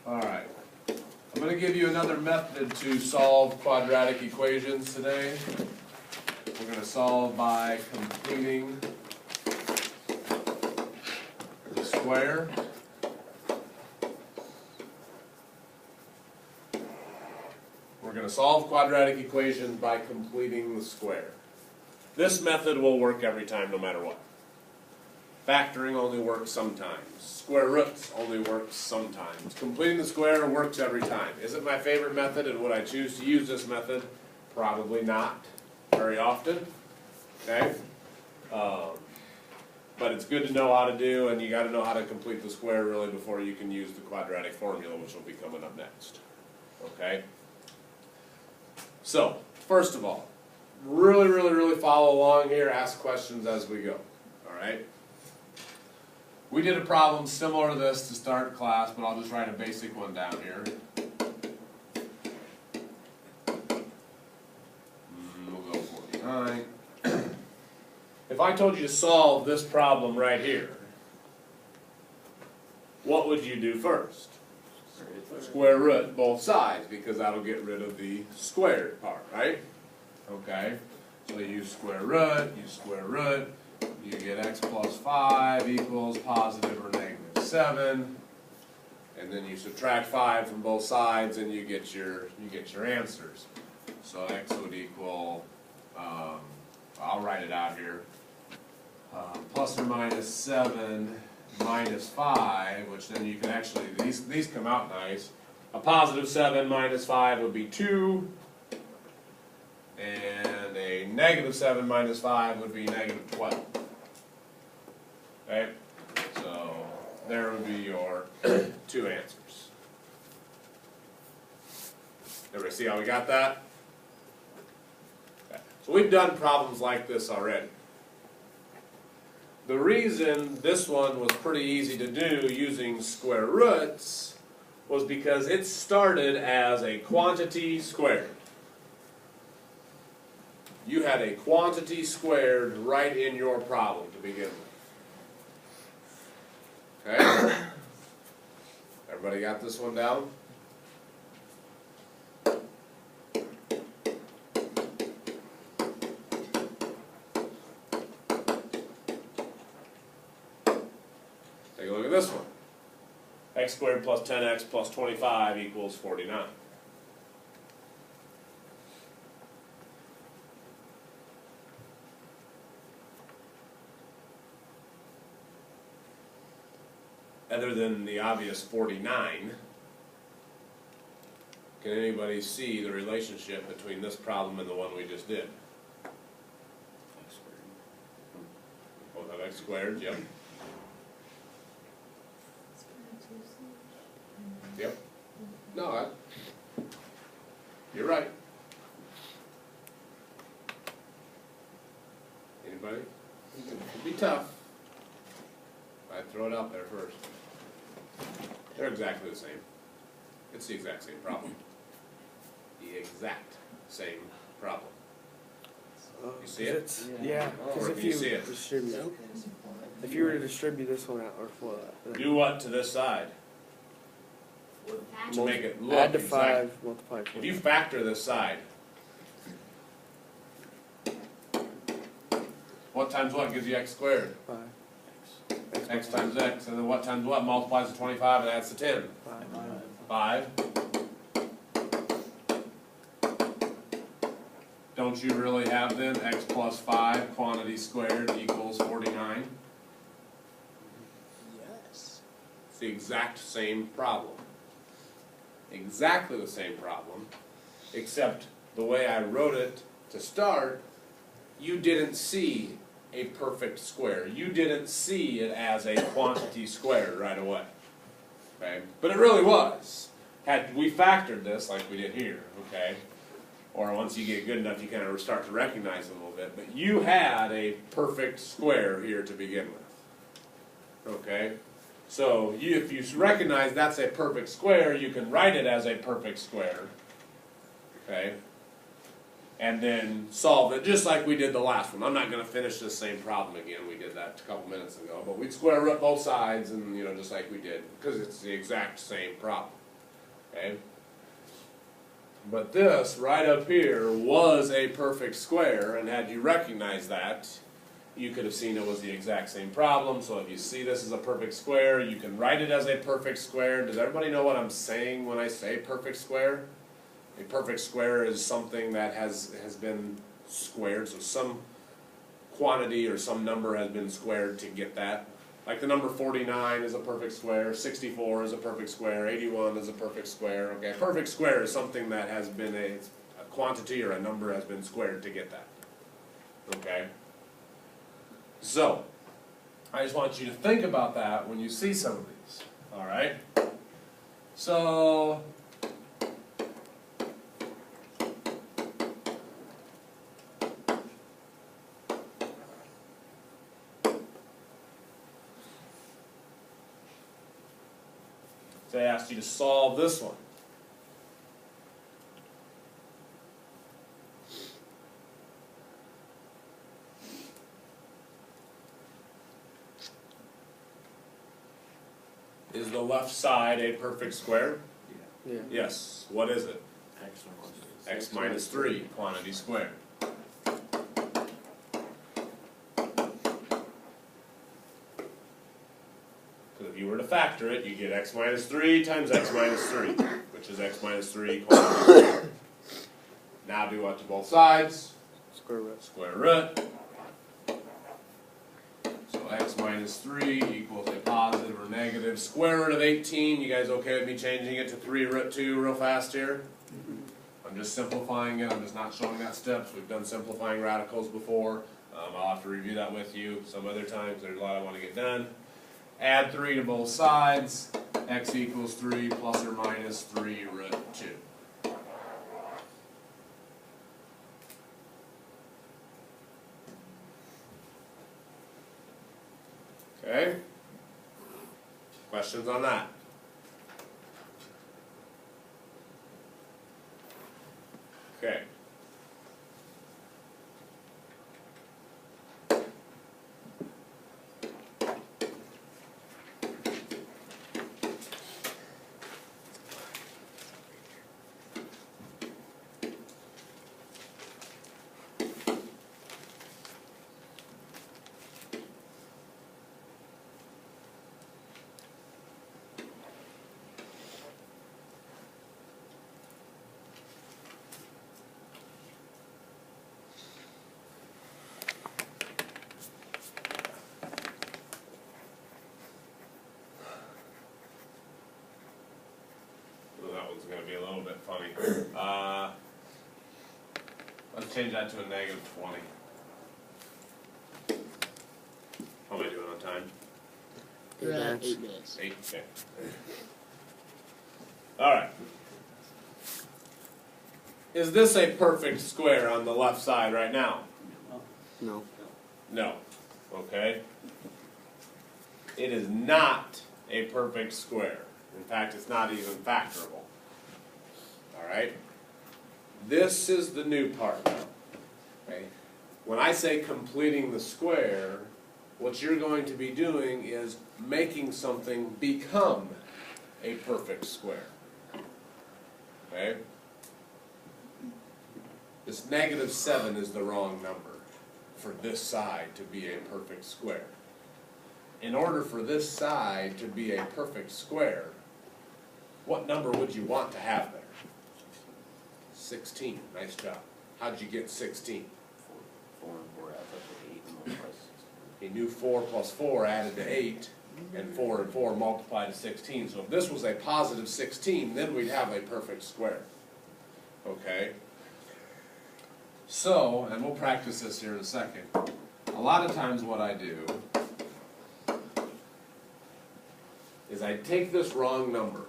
Alright, I'm going to give you another method to solve quadratic equations today. We're going to solve by completing the square. We're going to solve quadratic equations by completing the square. This method will work every time no matter what. Factoring only works sometimes. Square roots only works sometimes. Completing the square works every time. Is it my favorite method, and would I choose to use this method? Probably not very often. Okay? But it's good to know how to do, and you got to know how to complete the square really before you can use the quadratic formula, which will be coming up next. Okay? So, first of all, really follow along here. Ask questions as we go. All right? We did a problem similar to this to start class, but I'll just write a basic one down here. We'll go 49. If I told you to solve this problem right here, what would you do first? Square root both sides, because that'll get rid of the squared part, right? Okay, so you square root, you get x plus 5 equals positive or negative 7, and then you subtract 5 from both sides and you get your answers. So x would equal, I'll write it out here, plus or minus 7 minus 5, which then you can actually, these come out nice. A positive 7 minus 5 would be 2, and a negative 7 minus 5 would be negative 12. Okay, so there would be your two answers. Everybody see how we got that? Okay. So we've done problems like this already. The reason this one was pretty easy to do using square roots was because it started as a quantity squared. You had a quantity squared right in your problem to begin with. Okay? Everybody got this one down? Take a look at this one. X squared plus 10x plus 25 equals 49. Other than the obvious 49, can anybody see the relationship between this problem and the one we just did? X squared. Both have x squared, yep. Yep. No, you're right. Anybody? It'd be tough. I'd throw it out there first. They're exactly the same. It's the exact same problem. The exact same problem. You see it? Yeah, because if you see it? distribute, if you were to distribute this one out, or what? Do what to this side? To make it look add to exact. 5, multiply 20. If you factor this side, what times what gives you x squared? 5. X times x, and then what times what multiplies to 25 and adds to 10? 5. Don't you really have then x plus 5 quantity squared equals 49? Yes. It's the exact same problem. Exactly the same problem, except the way I wrote it to start, you didn't see a perfect square. You didn't see it as a quantity squared right away. Okay? But it really was. Had we factored this like we did here, okay? Or once you get good enough, you kind of start to recognize it a little bit. But you had a perfect square here to begin with. Okay? So if you recognize that's a perfect square, you can write it as a perfect square. Okay? And then solve it just like we did the last one. I'm not going to finish this same problem again. We did that a couple minutes ago. But we'd square root both sides, and just like we did, because it's the exact same problem. Okay? But this right up here was a perfect square, and had you recognized that, you could have seen it was the exact same problem. So if you see this as a perfect square, you can write it as a perfect square. Does everybody know what I'm saying when I say perfect square? A perfect square is something that has been squared, so some quantity or some number has been squared to get that. Like the number 49 is a perfect square, 64 is a perfect square, 81 is a perfect square. Okay, a perfect square is something that has been a quantity or a number has been squared to get that. Okay? So, I just want you to think about that when you see some of these. Alright? So, say I asked you to solve this one. Is the left side a perfect square? Yeah. Yes. What is it? X minus 3, quantity squared. Because if you were to factor it, you get x minus 3 times x minus 3, which is x minus 3 quantity squared. Now do what to both sides? Square root. Square root. So x minus 3 equals a positive or negative square root of 18. You guys okay with me changing it to 3 root 2 real fast here? I'm just simplifying it. I'm just not showing that steps. We've done simplifying radicals before. I'll have to review that with you some other times. There's a lot I want to get done. Add 3 to both sides. X equals 3 plus or minus 3 root 2. Okay? Questions on that? Okay. That one's going to be a little bit funny. Let's change that to a negative 20. How am I doing on time? You're at 8 8 minutes. 8? Okay. Alright. Is this a perfect square on the left side right now? No. No. Okay. It is not a perfect square. In fact, it's not even factorable. Alright? This is the new part. Okay? When I say completing the square, what you're going to be doing is making something become a perfect square. Okay? This negative 7 is the wrong number for this side to be a perfect square. In order for this side to be a perfect square, what number would you want to have there? 16. Nice job. How'd you get 16? 4 and 4 adds up to 8 and multiplies 16. He knew 4 plus 4 added to 8, and 4 and 4 multiplied to 16. So if this was a positive 16, then we'd have a perfect square. Okay? So, and we'll practice this here in a second, a lot of times what I do is I take this wrong number,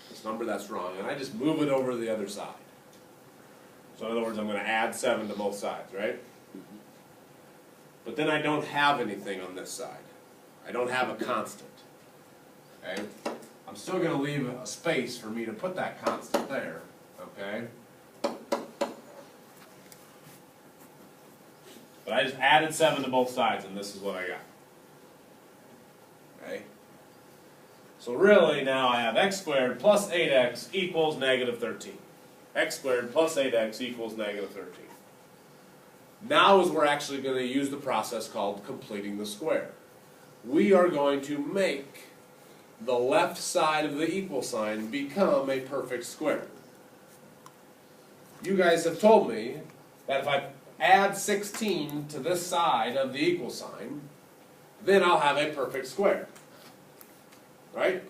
this number that's wrong, and I just move it over to the other side. So in other words, I'm going to add 7 to both sides, right? But then I don't have anything on this side. I don't have a constant. Okay? I'm still going to leave a space for me to put that constant there. Okay? But I just added 7 to both sides, and this is what I got. Okay? So really now I have x squared plus 8x equals negative 13. X squared plus 8x equals negative 13. Now is we're actually going to use the process called completing the square. We are going to make the left side of the equal sign become a perfect square. You guys have told me that if I add 16 to this side of the equal sign, then I'll have a perfect square. Right?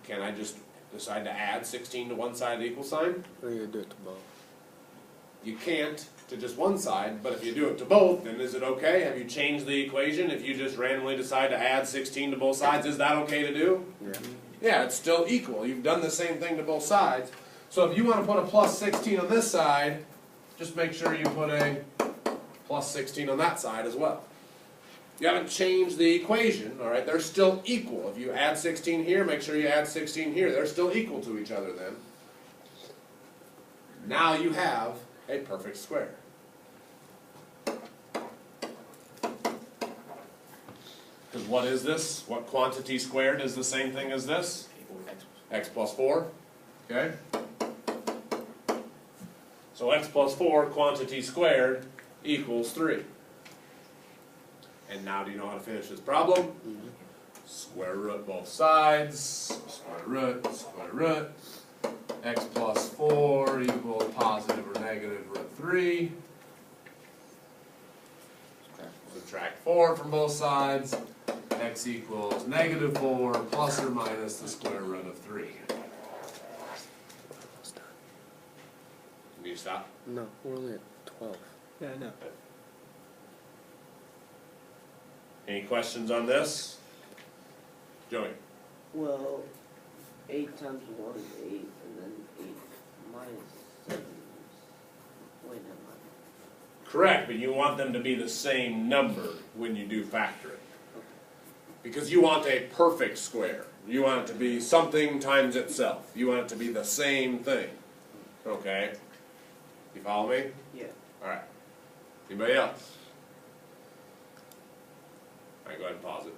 Can I just decide to add 16 to one side of the equal sign? Or you do it to both. You can't to just one side, but if you do it to both, then is it okay? Have you changed the equation if you just randomly decide to add 16 to both sides? Is that okay to do? Yeah. Yeah, it's still equal. You've done the same thing to both sides. So if you want to put a plus 16 on this side, just make sure you put a plus 16 on that side as well. You haven't changed the equation, all right? They're still equal. If you add 16 here, make sure you add 16 here. They're still equal to each other then. Now you have a perfect square. Because what is this? What quantity squared is the same thing as this? X plus 4. Okay? So x plus 4 quantity squared equals 3. And now do you know how to finish this problem? Mm-hmm. Square root both sides. Square root, square root. X plus 4 equals positive or negative root 3. Subtract 4 from both sides. X equals negative 4 plus or minus the square root of 3. Can you stop? No, we're only at 12. Yeah, I know. Any questions on this? Joey? Well, 8 times 1 is 8, and then 8 minus 7 is... Wait, never mind. Correct, but you want them to be the same number when you do factoring. Because you want a perfect square. You want it to be something times itself. You want it to be the same thing. Okay? You follow me? Yeah. Alright. Anybody else? Alright, go ahead and pause it.